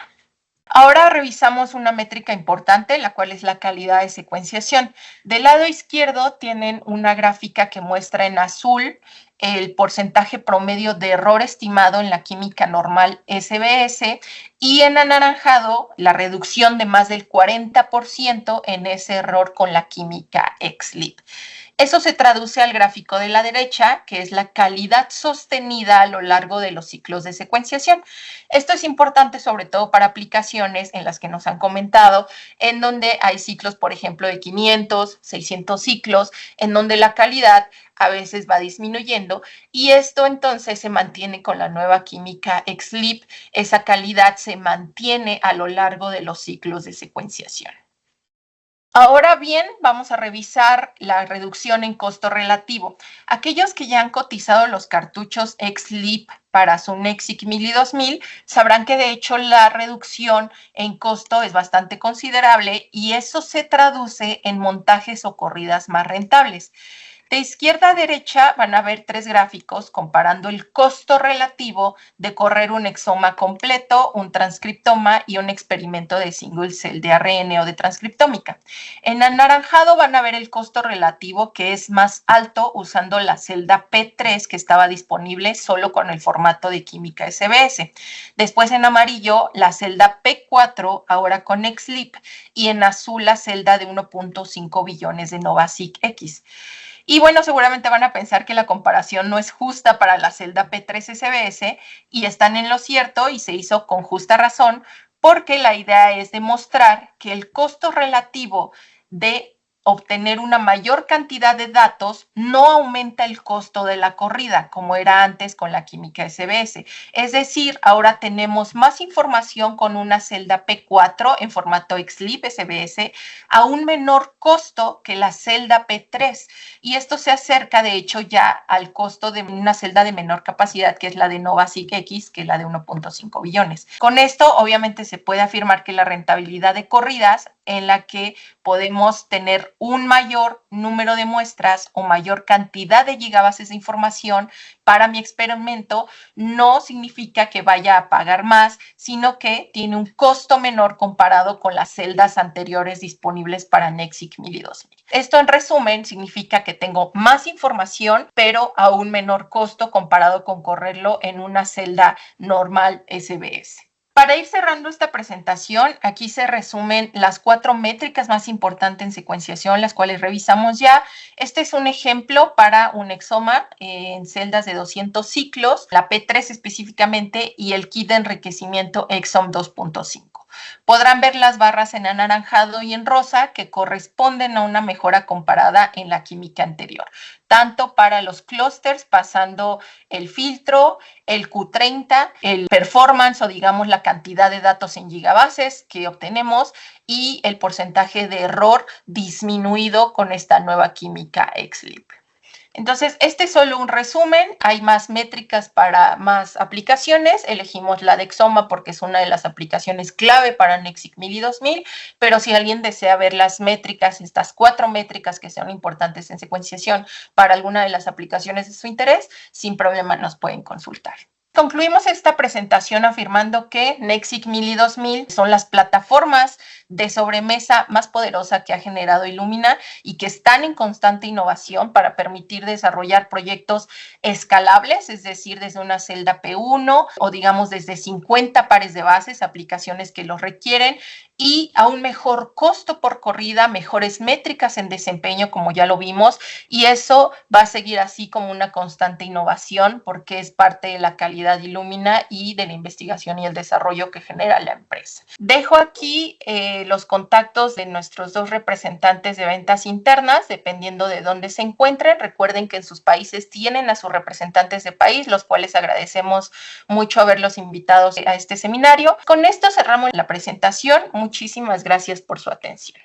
Ahora revisamos una métrica importante, la cual es la calidad de secuenciación. Del lado izquierdo tienen una gráfica que muestra en azul el porcentaje promedio de error estimado en la química normal SBS y en anaranjado la reducción de más del 40% en ese error con la química XLEAP. Eso se traduce al gráfico de la derecha, que es la calidad sostenida a lo largo de los ciclos de secuenciación. Esto es importante sobre todo para aplicaciones en las que nos han comentado, en donde hay ciclos, por ejemplo, de 500, 600 ciclos, en donde la calidad a veces va disminuyendo y esto entonces se mantiene con la nueva química XLIP. Esa calidad se mantiene a lo largo de los ciclos de secuenciación. Ahora bien, vamos a revisar la reducción en costo relativo. Aquellos que ya han cotizado los cartuchos XLEAP para su NEXIC 1000 y 2000 sabrán que de hecho la reducción en costo es bastante considerable y eso se traduce en montajes o corridas más rentables. De izquierda a derecha van a ver 3 gráficos comparando el costo relativo de correr un exoma completo, un transcriptoma y un experimento de single cell de ARN o de transcriptómica. En anaranjado van a ver el costo relativo que es más alto usando la celda P3 que estaba disponible solo con el formato de química SBS. Después en amarillo la celda P4 ahora con XLEAP y en azul la celda de 1.5 billones de NovaSeq X. Y bueno, seguramente van a pensar que la comparación no es justa para la celda P3 SBS y están en lo cierto y se hizo con justa razón porque la idea es demostrar que el costo relativo de obtener una mayor cantidad de datos no aumenta el costo de la corrida como era antes con la química SBS. Es decir, ahora tenemos más información con una celda P4 en formato XLEAP SBS a un menor costo que la celda P3 y esto se acerca de hecho ya al costo de una celda de menor capacidad que es la de NovaSeq X, que es la de 1.5 billones. Con esto obviamente se puede afirmar que la rentabilidad de corridas en la que podemos tener un mayor número de muestras o mayor cantidad de gigabases de información para mi experimento no significa que vaya a pagar más, sino que tiene un costo menor comparado con las celdas anteriores disponibles para NEXIC 1000 y 2000. Esto en resumen significa que tengo más información, pero a un menor costo comparado con correrlo en una celda normal SBS. Para ir cerrando esta presentación, aquí se resumen las 4 métricas más importantes en secuenciación, las cuales revisamos ya. Este es un ejemplo para un exoma en celdas de 200 ciclos, la P3 específicamente, y el kit de enriquecimiento Exome 2.5. Podrán ver las barras en anaranjado y en rosa que corresponden a una mejora comparada en la química anterior, tanto para los clústeres pasando el filtro, el Q30, el performance o digamos la cantidad de datos en gigabases que obtenemos y el porcentaje de error disminuido con esta nueva química XLEAP. Entonces, este es solo un resumen, hay más métricas para más aplicaciones, elegimos la de exoma porque es una de las aplicaciones clave para NEXIC 1000 y 2000, pero si alguien desea ver las métricas, estas 4 métricas que son importantes en secuenciación para alguna de las aplicaciones de su interés, sin problema nos pueden consultar. Concluimos esta presentación afirmando que NEXIC 1000 y 2000 son las plataformas de sobremesa más poderosa que ha generado Illumina y que están en constante innovación para permitir desarrollar proyectos escalables, es decir, desde una celda P1 o digamos desde 50 pares de bases, aplicaciones que los requieren y a un mejor costo por corrida, mejores métricas en desempeño, como ya lo vimos, y eso va a seguir así como una constante innovación porque es parte de la calidad de Illumina y de la investigación y el desarrollo que genera la empresa. Dejo aquí los contactos de nuestros 2 representantes de ventas internas, dependiendo de dónde se encuentren. Recuerden que en sus países tienen a sus representantes de país, los cuales agradecemos mucho haberlos invitados a este seminario. Con esto cerramos la presentación. Muchísimas gracias por su atención.